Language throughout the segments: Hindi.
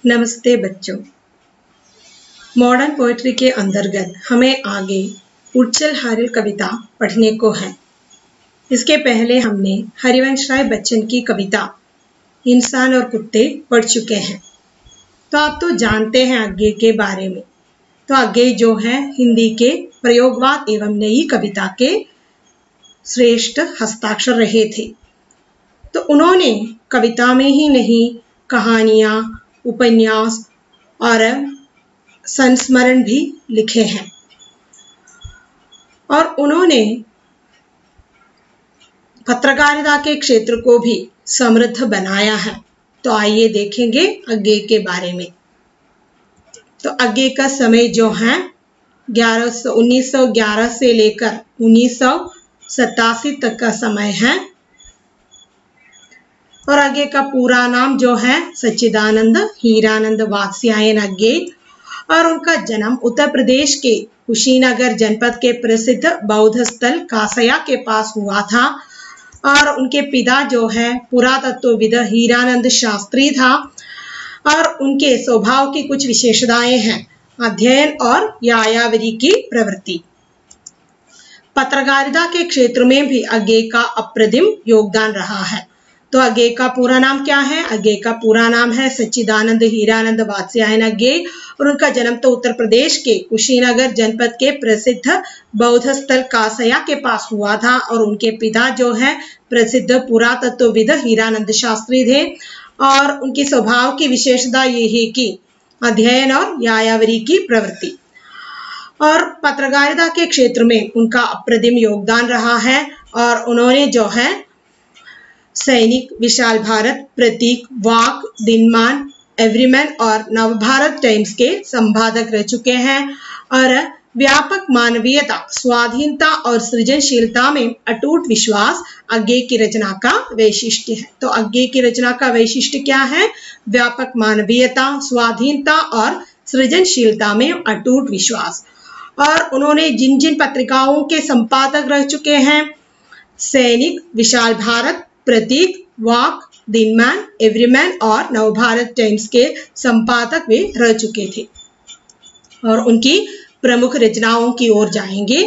नमस्ते बच्चों। मॉडर्न पोएट्री के अंतर्गत हमें आगे उच्चल हारिल कविता पढ़ने को है। इसके पहले हमने हरिवंश राय बच्चन की कविता इंसान और कुत्ते पढ़ चुके हैं, तो आप तो जानते हैं अज्ञे के बारे में। तो अज्ञे जो है हिंदी के प्रयोगवाद एवं नई कविता के श्रेष्ठ हस्ताक्षर रहे थे। तो उन्होंने कविता में ही नहीं, कहानियां, उपन्यास और संस्मरण भी लिखे हैं और उन्होंने पत्रकारिता के क्षेत्र को भी समृद्ध बनाया है। तो आइए देखेंगे अज्ञे के बारे में। तो अज्ञे का समय जो है 1911 से लेकर 1987 तक का समय है और अज्ञे का पूरा नाम जो है सच्चिदानंद हीरानंद वात्स्यायन अज्ञे और उनका जन्म उत्तर प्रदेश के कुशीनगर जनपद के प्रसिद्ध बौद्ध स्थल कासया के पास हुआ था और उनके पिता जो है पुरातत्वविद हीरानंद शास्त्री था और उनके स्वभाव की कुछ विशेषताएं हैं: अध्ययन और यायावरी की प्रवृत्ति। पत्रकारिता के क्षेत्र में भी अज्ञे का अप्रतिम योगदान रहा है। तो अज्ञे का पूरा नाम क्या है? अज्ञे का पूरा नाम है सच्चिदानंद हीरानंद वात्स्यायन अज्ञे और उनका जन्म तो उत्तर प्रदेश के कुशीनगर जनपद के प्रसिद्ध बौद्ध स्थल कासया के पास हुआ था और उनके पिता जो है प्रसिद्ध पुरातत्वविद हीरानंद शास्त्री थे और उनके स्वभाव की विशेषता ये है कि अध्ययन और यायावरी की प्रवृत्ति। और पत्रकारिता के क्षेत्र में उनका अप्रतिम योगदान रहा है और उन्होंने जो है सैनिक, विशाल भारत, प्रतीक, वाक, दिनमान, एवरीमैन और नवभारत टाइम्स के संपादक रह चुके हैं और व्यापक मानवीयता, स्वाधीनता और सृजनशीलता में अटूट विश्वास अज्ञे की रचना का वैशिष्ट्य है। तो अज्ञे की रचना का वैशिष्ट्य क्या है? व्यापक मानवीयता, स्वाधीनता और सृजनशीलता में अटूट विश्वास। और उन्होंने जिन जिन पत्रिकाओं के संपादक रह चुके हैं, सैनिक, विशाल भारत, प्रतीक, वाक, दिनमान, एवरीमैन और नवभारत टाइम्स के संपादक वे रह चुके थे और उनकी प्रमुख रचनाओं की ओर जाएंगे।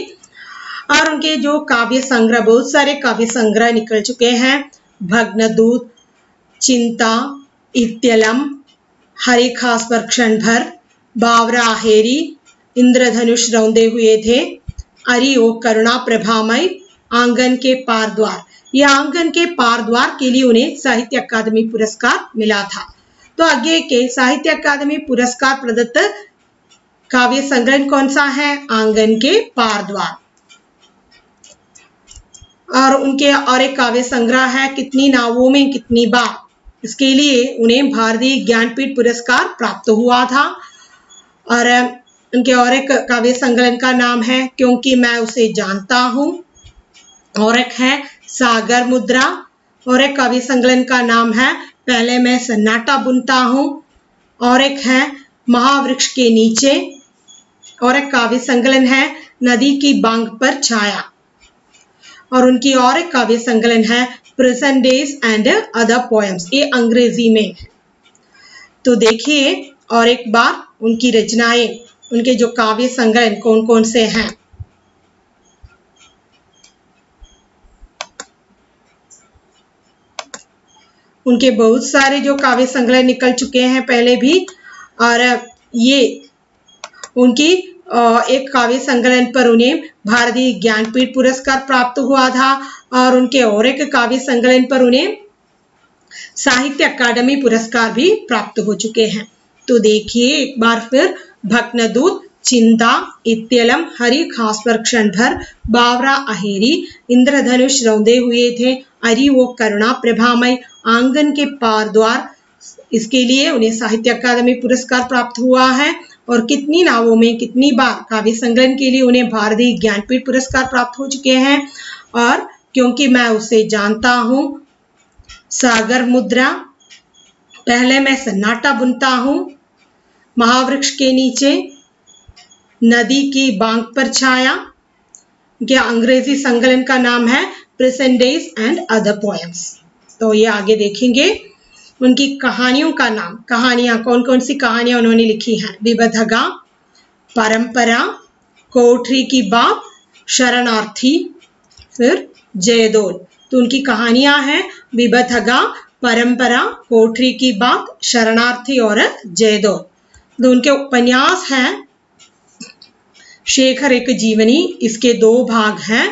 और उनके जो काव्य संग्रह, बहुत सारे काव्य संग्रह निकल चुके हैं: भग्नदूत, चिंता, इत्यलम, हरि खास पर क्षण भर, बावरा अहेरी, इंद्रधनुष रौंदे हुए थे, अरि ओ करुणा प्रभामय, आंगन के पार द्वार। यह आंगन के पार द्वार के लिए उन्हें साहित्य अकादमी पुरस्कार मिला था। तो अज्ञे के साहित्य अकादमी पुरस्कार प्रदत्त काव्य संग्रह कौन सा है? आंगन के पार द्वार। और उनके और एक काव्य संग्रह है कितनी नावों में कितनी बार। इसके लिए उन्हें भारतीय ज्ञानपीठ पुरस्कार प्राप्त हुआ था। और उनके और एक काव्य संकलन का नाम है क्योंकि मैं उसे जानता हूँ, और एक है सागर मुद्रा, और एक काव्य संकलन का नाम है पहले मैं सन्नाटा बुनता हूँ, और एक है महावृक्ष के नीचे, और एक काव्य संकलन है नदी की बांग पर छाया, और उनकी और एक काव्य संकलन है present days and other poems. ये अंग्रेजी में है। तो देखिए और एक बार उनकी रचनाएं, उनके जो काव्य संकलन कौन कौन से हैं। उनके बहुत सारे जो काव्य संग्रह निकल चुके हैं पहले भी, और ये उनकी एक काव्य संकलन पर उन्हें भारतीय ज्ञानपीठ पुरस्कार प्राप्त हुआ था और उनके और एक काव्य संकलन पर उन्हें साहित्य अकादमी पुरस्कार भी प्राप्त हो चुके हैं। तो देखिए एक बार फिर: भग्नदूत, चिंता, इत्यलम, हरि खास पर क्षण भर, बावरा अहेरी, इंद्रधनुष रौंदे हुए थे, अरि वो करुणा प्रभामय, आंगन के पार द्वार। इसके लिए उन्हें साहित्य अकादमी पुरस्कार प्राप्त हुआ है। और कितनी नावों में कितनी बार काव्य संकलन के लिए उन्हें भारतीय ज्ञानपीठ पुरस्कार प्राप्त हो चुके हैं। और क्योंकि मैं उसे जानता हूँ, सागर मुद्रा, पहले मैं सन्नाटा बुनता हूँ, महावृक्ष के नीचे, नदी की बांग पर छाया। क्या अंग्रेजी संकलन का नाम है present days and other poems. तो ये आगे देखेंगे। उनकी कहानियों का नाम, कहानियां कौन कौन सी कहानियां उन्होंने लिखी हैं? विबधगा, परंपरा, कोठरी की बात, शरणार्थी, फिर जयदोल। तो उनकी कहानियां हैं विबधगा, परंपरा, कोठरी की बात, शरणार्थी और जयदोल। तो उनके उपन्यास हैं शेखर एक जीवनी। इसके 2 भाग हैं।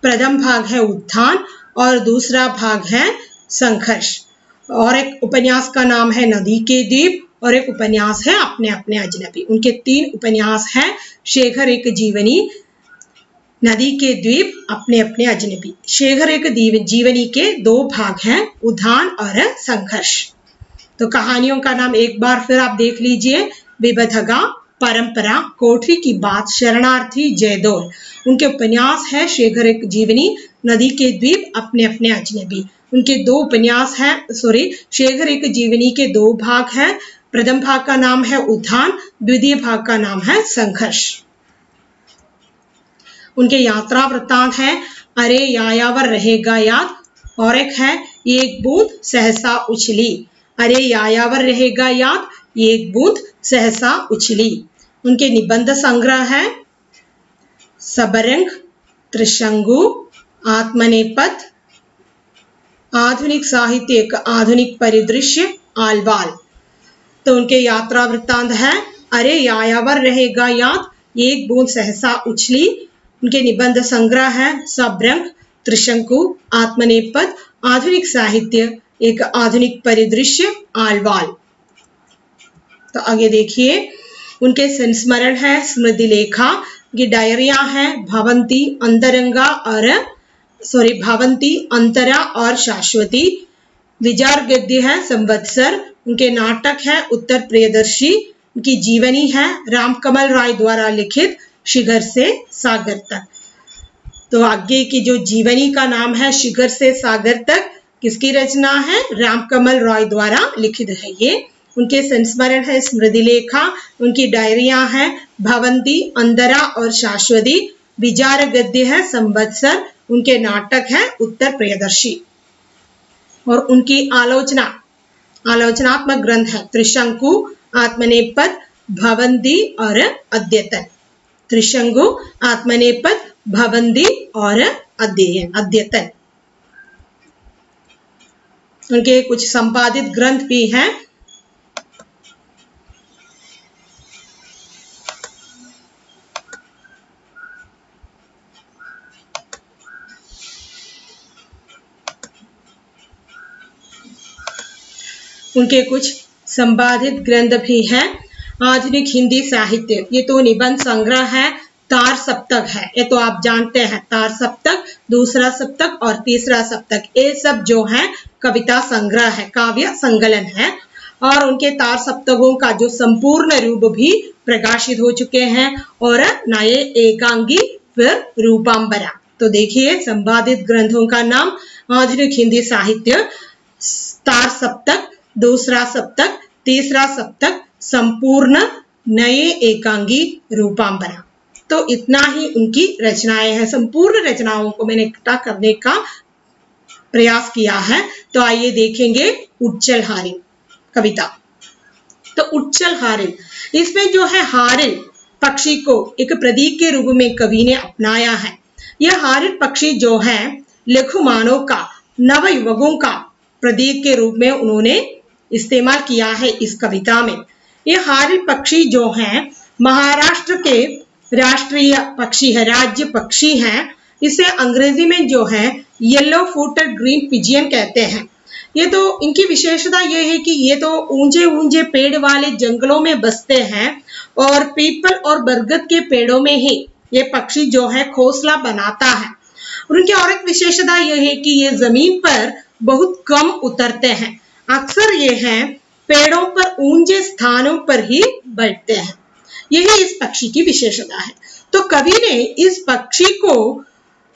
प्रथम भाग है उत्थान और दूसरा भाग है संघर्ष। और एक उपन्यास का नाम है नदी के द्वीप और एक उपन्यास है अपने अपने अजनबी। उनके 3 उपन्यास हैं, शेखर एक जीवनी, नदी के द्वीप, अपने अपने अजनबी। शेखर एक जीवनी के 2 भाग हैं, उद्यान और संघर्ष। तो कहानियों का नाम एक बार फिर आप देख लीजिए, विबधगा, परंपरा, कोठरी की बात, शरणार्थी, जयदोल। उनके उपन्यास है शेखर एक जीवनी, नदी के द्वीप, अपने अपने अजनबी। उनके 2 उपन्यास हैं, शेखर एक जीवनी के 2 भाग हैं। प्रथम भाग का नाम है उद्यान, द्वितीय भाग का नाम है संघर्ष। उनके यात्रा वृत्तांत है अरे यायावर रहेगा याद, और एक है एक बूंद सहसा उछली। अरे यायावर रहेगा याद, एक बूंद सहसा उछली। उनके निबंध संग्रह है सबरंग, त्रिशंगु, आत्मनेपथ, आधुनिक साहित्य एक आधुनिक परिदृश्य, आलवाल। तो उनके यात्रा वृत्तांत है अरे यायावर रहेगा याद, एक बूंद सहसा उछली। उनके निबंध संग्रह है सबरंग, त्रिशंकु, आत्मनेपथ, आधुनिक साहित्य एक आधुनिक परिदृश्य, आलवाल। तो आगे देखिए, उनके संस्मरण है स्मृति लेखा। उनकी डायरिया है भवंती, अंतरंगा और भवंती, अंतरा और शाश्वती। विचार गद्य है संवत्सर। उनके नाटक है उत्तर प्रियदर्शी। उनकी जीवनी है रामकमल राय द्वारा लिखित शिखर से सागर तक। तो आगे की जो जीवनी का नाम है शिखर से सागर तक, किसकी रचना है? रामकमल रॉय द्वारा लिखित है ये। उनके संस्मरण है स्मृति लेखा। उनकी डायरिया है भवंती, अंदरा और शाश्वती। विचार गद्य है संवत्सर। उनके नाटक है उत्तर प्रियदर्शी। और उनकी आलोचनात्मक ग्रंथ है त्रिशंकु, आत्मनेपथ, भवंती और अद्यतन। त्रिशंकु, आत्मनेपथ, भवंती और अद्यतन। उनके कुछ संपादित ग्रंथ भी हैं। उनके कुछ संपादित ग्रंथ भी हैं। आधुनिक हिंदी साहित्य, ये तो निबंध संग्रह है। तार सप्तक है, ये तो आप जानते हैं, तार सप्तक, दूसरा सप्तक और तीसरा सप्तक, ये सब जो है कविता संग्रह है, काव्य संकलन है। और उनके तार सप्तकों का जो संपूर्ण रूप भी प्रकाशित हो चुके हैं और नए एकांगी फिर रूपांबरा। तो देखिए संपादित ग्रंथों का नाम आधुनिक हिंदी साहित्य, तार सप्तक, दूसरा सप्तक, तीसरा सप्तक, संपूर्ण, नए एकांगी, रूपांबरा। तो इतना ही उनकी रचनाएं हैं। संपूर्ण रचनाओं को मैंने इकट्ठा करने का प्रयास किया है। तो आइए देखेंगे उच्चल हारिन कविता। तो उच्चल हारिन, इसमें जो है हारिन पक्षी को एक प्रतीक के रूप में कवि ने अपनाया है। यह हारिन पक्षी जो है लघु मानव का, नव युवकों का प्रतीक के रूप में उन्होंने इस्तेमाल किया है इस कविता में। यह हारिन पक्षी जो है महाराष्ट्र के राष्ट्रीय पक्षी है, राज्य पक्षी है। इसे अंग्रेजी में जो है येलो फुटेड ग्रीन पिजियन कहते हैं। ये तो इनकी विशेषता ये है कि ये तो ऊंचे ऊंचे पेड़ वाले जंगलों में बसते हैं और पीपल और बरगद के पेड़ों में ही ये पक्षी जो है घोंसला बनाता है। और उनकी और एक विशेषता यह है कि ये जमीन पर बहुत कम उतरते हैं। अक्सर ये है पेड़ों पर ऊंचे स्थानों पर ही बैठते हैं। यही इस पक्षी की विशेषता है। तो कवि ने इस पक्षी को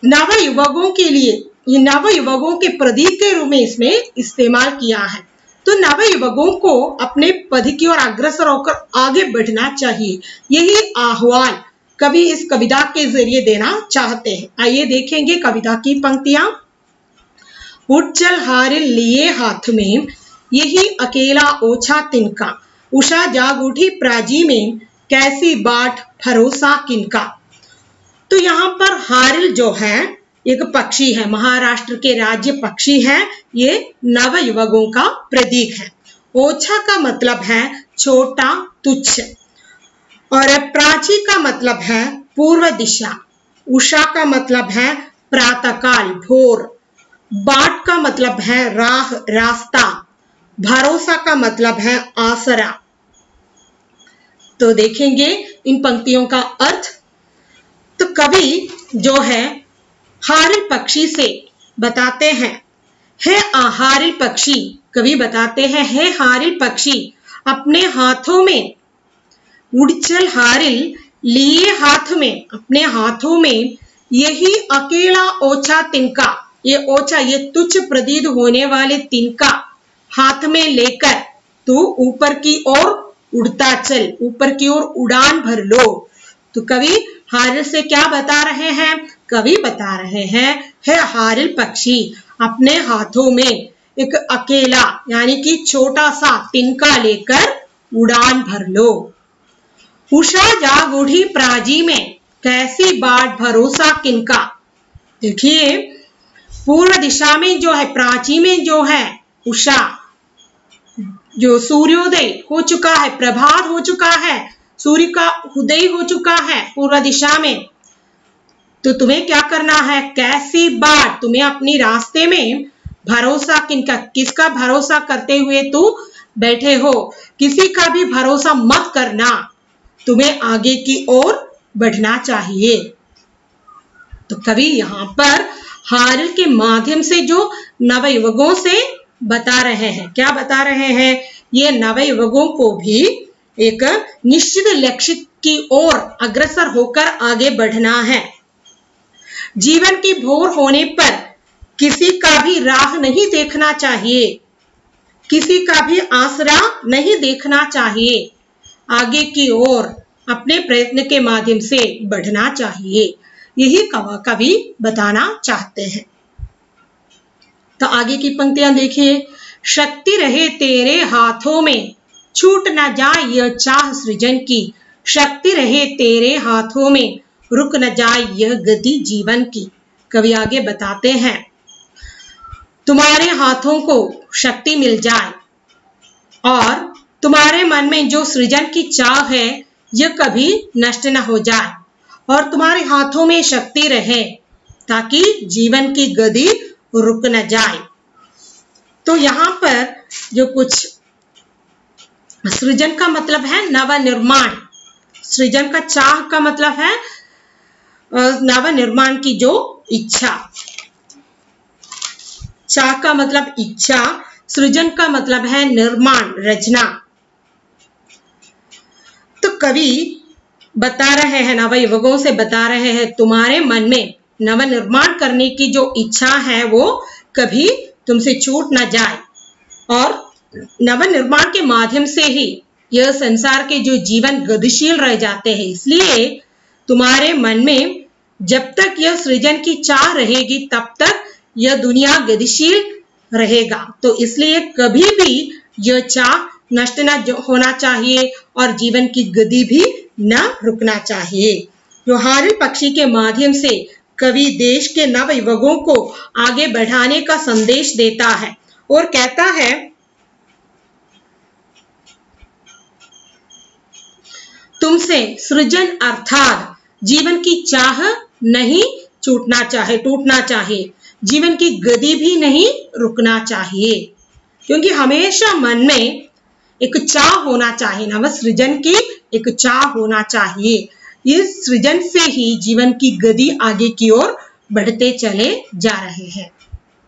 नव युवकों के लिए, ये नव युवकों के प्रतीक के रूप में इसमें इस्तेमाल किया है। तो नव युवकों को अपने पद की ओर अग्रसर होकर आगे बढ़ना चाहिए, यही आह्वान कवि इस कविता के जरिए देना चाहते हैं। आइए देखेंगे कविता की पंक्तियां। उच्चल हारिन लिए हाथ में यही अकेला ओछा तिनका, उषा जाग उठी प्राजी में, कैसी बाट भरोसा किनका। तो यहाँ पर हारिल जो है एक पक्षी है, महाराष्ट्र के राज्य पक्षी है, ये नवयुवकों का प्रतीक है। ओछा का मतलब है छोटा, तुच्छ, और प्राची का मतलब है पूर्व दिशा, उषा का मतलब है प्रातःकाल, भोर, बाट का मतलब है राह, रास्ता, भरोसा का मतलब है आसरा। तो देखेंगे इन पंक्तियों का अर्थ। तो कवि जो है हारिल पक्षी से बताते हैं, हे हारिल पक्षी, कवि बताते हैं, हे हारिल पक्षी, अपने हाथों में उड़चल हारिल लिए हाथ में, अपने हाथों में यही अकेला ओछा तिनका, ये ओछा, ये तुच्छ प्रतीत होने वाले तिनका हाथ में लेकर तू ऊपर की ओर उड़ता चल, ऊपर की ओर उड़ान भर लो। तो कवि हारिल से क्या बता रहे हैं? कवि बता रहे हैं, हे हारिल पक्षी, अपने हाथों में एक अकेला यानी कि छोटा सा तिनका लेकर उड़ान भर लो। उषा जाग उठी प्राजी में, कैसी बाट भरोसा किनका। देखिए पूर्व दिशा में जो है, प्राची में जो है उषा, जो सूर्योदय हो चुका है, प्रभात हो चुका है, सूर्य का उदय हो चुका है पूर्व दिशा में। तो तुम्हें क्या करना है? कैसी बाट, तुम्हें अपनी रास्ते में भरोसा किनका, किसका भरोसा करते हुए तू बैठे हो? किसी का भी भरोसा मत करना, तुम्हें आगे की ओर बढ़ना चाहिए। तो कवि यहाँ पर हारिल के माध्यम से जो नवयुवकों से बता रहे हैं, क्या बता रहे हैं? ये नवयुवकों को भी एक निश्चित लक्ष्य की ओर अग्रसर होकर आगे बढ़ना है। जीवन की भोर होने पर किसी का भी राह नहीं देखना चाहिए, किसी का भी आसरा नहीं देखना चाहिए, आगे की ओर अपने प्रयत्न के माध्यम से बढ़ना चाहिए, यही कवि बताना चाहते हैं। तो आगे की पंक्तियां देखिए, शक्ति रहे तेरे हाथों में, छूट न जाए यह चाह सृजन की, शक्ति रहे तेरे हाथों में, रुक न जाए यह गति जीवन की। कवि आगे बताते हैं, तुम्हारे हाथों को शक्ति मिल जाए और तुम्हारे मन में जो सृजन की चाह है यह कभी नष्ट न हो जाए, और तुम्हारे हाथों में शक्ति रहे ताकि जीवन की गति रुक न जाए। तो यहाँ पर जो कुछ सृजन का मतलब है नवनिर्माण, सृजन का चाह का मतलब है नवनिर्माण की जो इच्छा, चाह का मतलब इच्छा, सृजन का मतलब है निर्माण, रचना। तो कवि बता रहे हैं, नवयुवकों से बता रहे हैं, तुम्हारे मन में नवनिर्माण करने की जो इच्छा है वो कभी तुमसे छूट ना जाए, और नवनिर्माण के माध्यम से ही यह संसार के जो जीवन गतिशील रह जाते हैं। इसलिए तुम्हारे मन में जब तक यह सृजन की चाह रहेगी तब तक यह दुनिया गतिशील रहेगा। तो इसलिए कभी भी यह चाह नष्ट न होना चाहिए और जीवन की गति भी न रुकना चाहिए। जो हारिल पक्षी के माध्यम से कवि देश के नवयुवकों को आगे बढ़ाने का संदेश देता है और कहता है, तुमसे सृजन अर्थात जीवन की चाह नहीं टूटना चाहिए, जीवन की गति भी नहीं रुकना चाहिए, क्योंकि हमेशा मन में एक चाह होना चाहिए, नव सृजन की एक चाह होना चाहिए। इस सृजन से ही जीवन की गति आगे की ओर बढ़ते चले जा रहे हैं।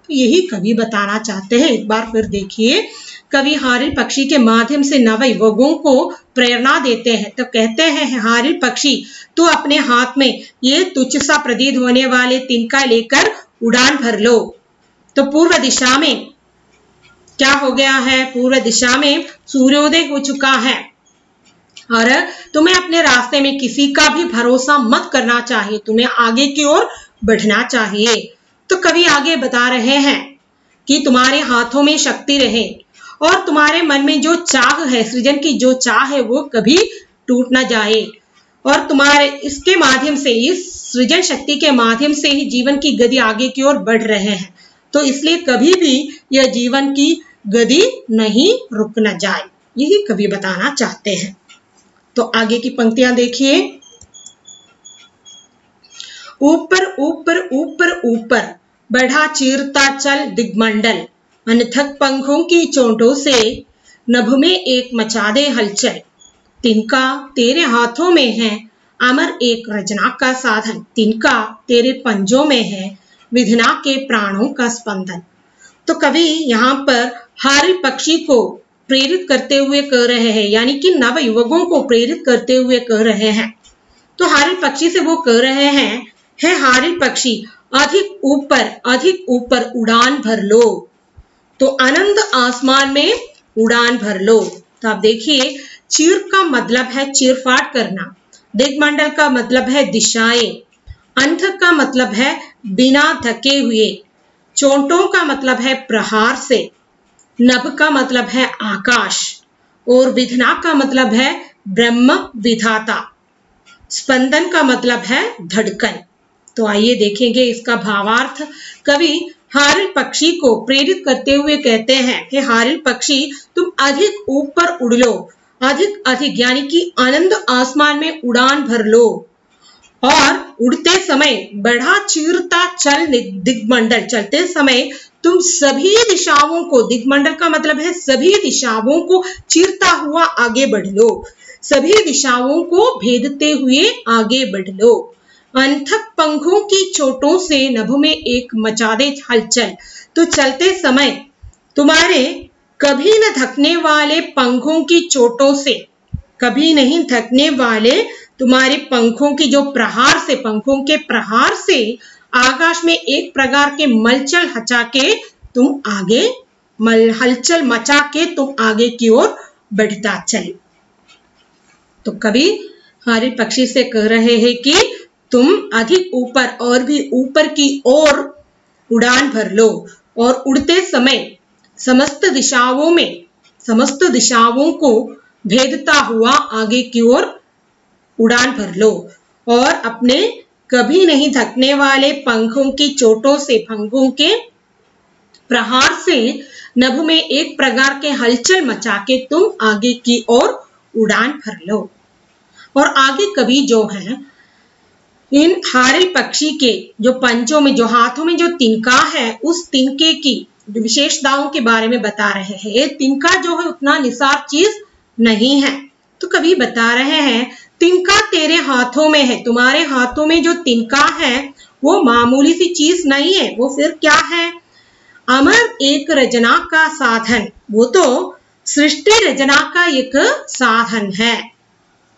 तो यही कवि बताना चाहते हैं। एक बार फिर देखिए, कवि हारिल पक्षी के माध्यम से नवयुवकों को प्रेरणा देते हैं। तो कहते हैं, हारिल पक्षी तू अपने हाथ में ये तुच्छ सा प्रतीत होने वाले तिनका लेकर उड़ान भर लो। तो पूर्व दिशा में क्या हो गया है? पूर्व दिशा में सूर्योदय हो चुका है और तुम्हें अपने रास्ते में किसी का भी भरोसा मत करना चाहिए, तुम्हें आगे की ओर बढ़ना चाहिए। तो कवि आगे बता रहे हैं कि तुम्हारे हाथों में शक्ति रहे और तुम्हारे मन में जो चाह है, सृजन की जो चाह है, वो कभी टूट ना जाए। और तुम्हारे इसके माध्यम से, इस सृजन शक्ति के माध्यम से ही जीवन की गति आगे की ओर बढ़ रहे हैं। तो इसलिए कभी भी यह जीवन की गति नहीं रुकना जाए, यही कवि बताना चाहते हैं। तो आगे की पंक्तियां देखिए। ऊपर ऊपर ऊपर ऊपर बढ़ा चीरता चल दिग्मंडल, अनथक पंखों की चोटों से नभ में एक मचा दे हलचल। तिनका तेरे हाथों में है अमर एक रचना का साधन, तिनका तेरे पंजों में है विधना के प्राणों का स्पंदन। तो कवि यहाँ पर हारिल पक्षी को प्रेरित करते हुए कह रहे हैं, यानी कि नव युवकों को प्रेरित करते हुए कह रहे हैं। तो हारिल पक्षी से वो कह रहे हैं, हे हारिल पक्षी, अधिक ऊपर उड़ान भर लो। तो अनंत आसमान में उड़ान भर लो। तो आप देखिए, चीर का मतलब है चीरफाड़ करना, दिग्मंडल का मतलब है दिशाएं, अंत का मतलब है बिना थके हुए, चोटों का मतलब है प्रहार से, नभ का मतलब है आकाश, और विधना का मतलब है ब्रह्म विधाता, स्पंदन का मतलब है धड़कन। तो आइए देखेंगे इसका भावार्थ। कवि हारिल पक्षी को प्रेरित करते हुए कहते हैं कि हारिल पक्षी, तुम अधिक ऊपर उड़ लो, अधिक यानी कि आनंद आसमान में उड़ान भर लो, और उड़ते समय बढ़ा चीरता चल दिग्मंडल, चलते समय तुम सभी दिशाओं को, दिग्मंडल का मतलब है सभी दिशाओं को चीरता हुआ आगे बढ़ लो, सभी दिशाओं को भेदते हुए आगे बढ़ लो। अनथक पंखों की चोटों से नभ में एक मचा दे हलचल। तो चलते समय तुम्हारे कभी न थकने वाले पंखों की चोटों से, कभी नहीं थकने वाले तुम्हारे पंखों की जो प्रहार से, पंखों के प्रहार से आकाश में एक प्रकार के मलचल हचा के तुम आगे, हलचल मचा के तुम आगे की ओर बढ़ता चले। तो कवि हारिल पक्षी से कह रहे हैं कि तुम अधिक ऊपर और भी ऊपर की ओर उड़ान भर लो, और उड़ते समय समस्त दिशाओं को भेदता हुआ आगे की ओर उड़ान भर लो, और अपने कभी नहीं थकने वाले पंखों की चोटों से, पंखों के प्रहार से नभ में एक प्रकार के हलचल मचा के तुम आगे की ओर उड़ान भर लो। और आगे कवि जो है इन हारिल पक्षी के जो पंजों में, जो हाथों में जो तिनका है, उस तिनके की विशेषताओं के बारे में बता रहे हैं। ये तिनका जो है उतना निसार चीज नहीं है। तो कवि बता रहे हैं, तिनका तेरे हाथों में है, तुम्हारे हाथों में जो तिनका है वो मामूली सी चीज नहीं है, वो फिर क्या है? अमर एक रचना का साधन, वो तो सृष्टि रचना का एक साधन है,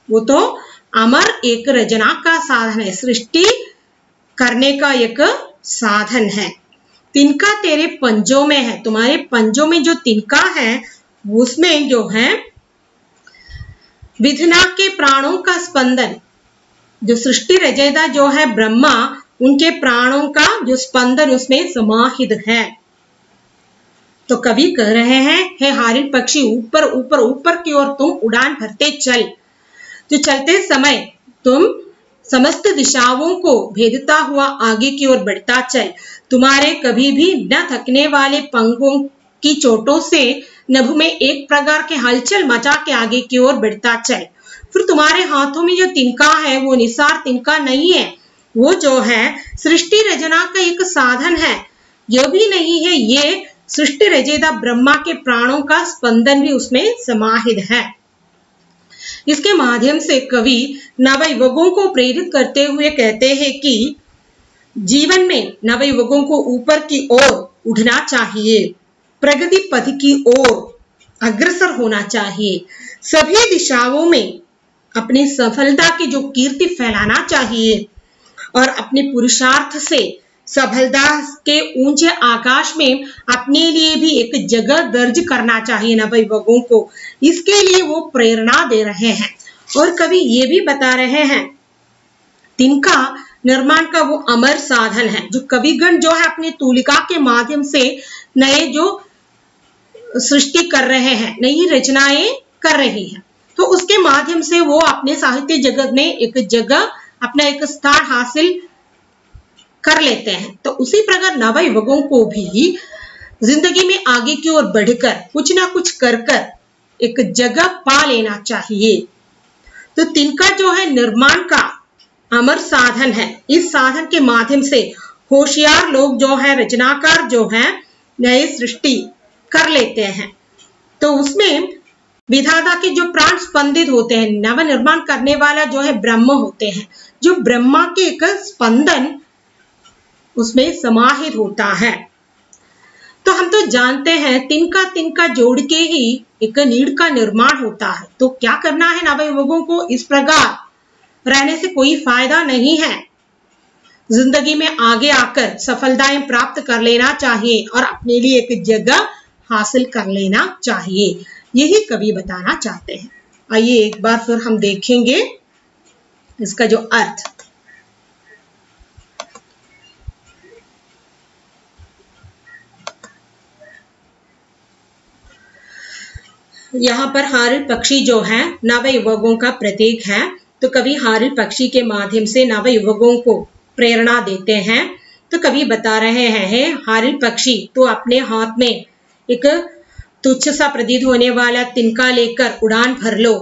वो तो अमर एक रचना का साधन है, सृष्टि करने का एक साधन है। तिनका तेरे पंजों में है, तुम्हारे पंजों में जो तिनका है उसमें जो है विधना के प्राणों का स्पंदन, जो सृष्टि रचयिता जो है ब्रह्मा, उनके प्राणों का जो स्पंदन उसमें समाहित है। तो कवि कह रहे हैं, हे हारिल पक्षी, ऊपर ऊपर ऊपर की ओर तुम उड़ान भरते चल। तो चलते समय तुम समस्त दिशाओं को भेदता हुआ आगे की ओर बढ़ता चल। तुम्हारे कभी भी न थकने वाले पंखों की चोटों से नभ में एक प्रकार के हलचल मचा के आगे की ओर बढ़ता चल। फिर तुम्हारे हाथों में जो तिनका है वो निसार तिनका नहीं है, वो जो है सृष्टि रचना का एक साधन है। यह भी नहीं है, ये सृष्टि रचयिता ब्रह्मा के प्राणों का स्पंदन भी उसमें समाहित है। इसके माध्यम से कवि नवयुवकों को प्रेरित करते हुए कहते हैं कि जीवन में नवयुवकों को ऊपर की ओर उठना चाहिए, प्रगति पथ की ओर अग्रसर होना चाहिए, सभी दिशाओं में अपनी सफलता की जो कीर्ति फैलाना चाहिए, और अपने पुरुषार्थ से सफलता के ऊंचे आकाश में अपने लिए भी एक जगह दर्ज करना चाहिए नवयुवकों को। इसके लिए वो प्रेरणा दे रहे हैं। और कवि ये भी बता रहे हैं, तिनका निर्माण का वो अमर साधन है, जो कविगण जो है अपनी तूलिका के माध्यम से नए जो सृष्टि कर रहे हैं, नई रचनाएं कर रहे हैं, तो उसके माध्यम से वो अपने साहित्य जगत में एक जगह, अपना एक स्थान हासिल कर लेते हैं। तो उसी प्रकार नवयुवकों को भी जिंदगी में आगे की ओर बढ़कर कुछ ना कुछ कर कर एक जगह पा लेना चाहिए। तो तिनका जो है निर्माण का अमर साधन है। इस साधन के माध्यम से होशियार लोग जो है, रचनाकार जो है, नए सृष्टि कर लेते हैं। तो उसमें विधाता के जो प्राण स्पंदित होते हैं, नव निर्माण करने वाला जो है ब्रह्म होते हैं, जो ब्रह्मा के एक स्पंदन उसमें समाहित होता है। तो हम तो जानते हैं तिनका तिनका जोड़ के ही एक नीड़ का निर्माण होता है। तो क्या करना है नवयुवकों को? इस प्रकार रहने से कोई फायदा नहीं है। जिंदगी में आगे आकर सफलताएं प्राप्त कर लेना चाहिए और अपने लिए एक जगह हासिल कर लेना चाहिए, यही कवि बताना चाहते हैं। आइए एक बार फिर हम देखेंगे इसका जो अर्थ। यहाँ पर हारिल पक्षी जो है नवयुवकों का प्रतीक है। तो कवि हारिल पक्षी के माध्यम से नवयुवकों को प्रेरणा देते हैं। तो कवि बता रहे हैं, हारिल पक्षी तो अपने हाथ में एक तुच्छ सा प्रतीत होने वाला तिनका लेकर उड़ान भर लो।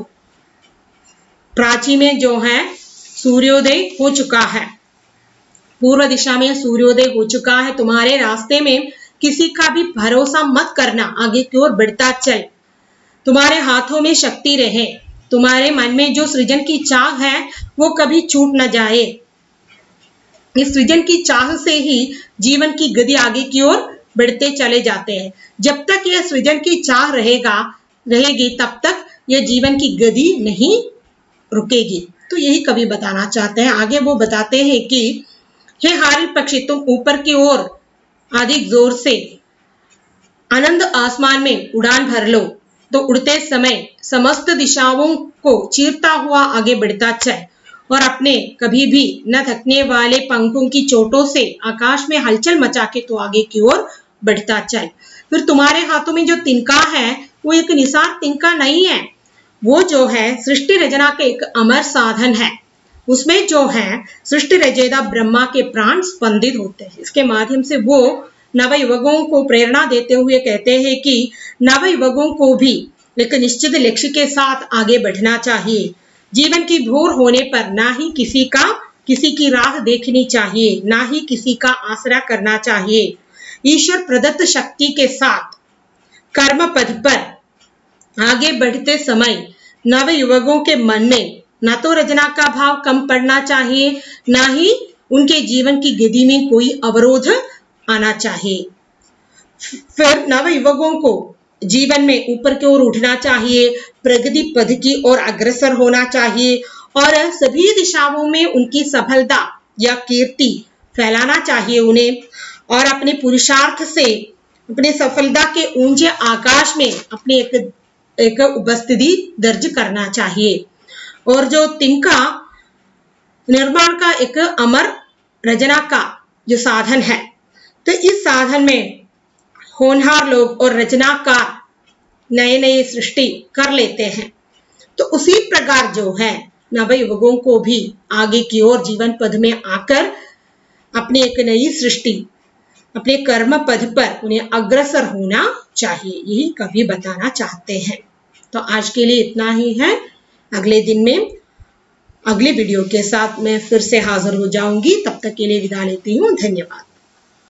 प्राची में जो है सूर्योदय हो चुका है, पूर्व दिशा में सूर्योदय हो चुका है। तुम्हारे रास्ते में किसी का भी भरोसा मत करना, आगे की ओर बढ़ता चल। तुम्हारे हाथों में शक्ति रहे, तुम्हारे मन में जो सृजन की चाह है वो कभी छूट न जाए। इस सृजन की चाह से ही जीवन की गति आगे की ओर बढ़ते चले जाते हैं। जब तक यह सृजन की चाह रहेगी तब तक यह जीवन की गति नहीं रुकेगी। तो यही कवि बताना चाहते हैं। आगे वो बताते हैं कि हे हारिल पक्षी, तुम ऊपर की ओर अधिक जोर से आनंद आसमान में उड़ान भर लो। तो उड़ते समय समस्त दिशाओं को चीरता हुआ आगे बढ़ता चल और अपने कभी भी न थकने वाले पंखों की चोटों से आकाश में हलचल मचा के तो आगे की ओर बढ़ता चल। फिर तुम्हारे हाथों में जो तिनका है वो एक निसार तिनका नहीं है, वो जो है सृष्टि रचना के एक अमर साधन है। उसमें जो है सृष्टि रचयिता ब्रह्मा के प्राण स्पंदित होते हैं। इसके माध्यम से वो नवयुवकों को प्रेरणा देते हुए कहते हैं कि नवयुवकों को भी एक निश्चित लक्ष्य के साथ आगे बढ़ना चाहिए। जीवन की भोर होने पर ना ही किसी की राह देखनी चाहिए, ना ही किसी का आसरा करना चाहिए। ईश्वर प्रदत्त शक्ति के साथ कर्म पथ पर आगे बढ़ते समय नवयुवकों के मन में न तो रचना का भाव कम पड़ना चाहिए, ना ही उनके जीवन की गति में कोई अवरोध आना चाहिए। फिर नवयुवकों को जीवन में ऊपर की ओर उठना चाहिए, प्रगति पथ की ओर अग्रसर होना चाहिए और सभी दिशाओं में उनकी सफलता या कीर्ति फैलाना चाहिए उन्हें, और अपने पुरुषार्थ से अपने सफलता के ऊंचे आकाश में अपनी एक उपस्थिति दर्ज करना चाहिए। और जो तिनका निर्माण का एक अमर रचना का जो साधन है, तो इस साधन में होनहार लोग और रचनाकार नए नए सृष्टि कर लेते हैं। तो उसी प्रकार जो है नवयुवकों को भी आगे की ओर जीवन पथ में आकर अपनी एक नई सृष्टि, अपने कर्म पथ पर उन्हें अग्रसर होना चाहिए, यही कवि बताना चाहते हैं। तो आज के लिए इतना ही है। अगले दिन में अगले वीडियो के साथ मैं फिर से हाजिर हो जाऊंगी। तब तक के लिए विदा लेती हूँ। धन्यवाद।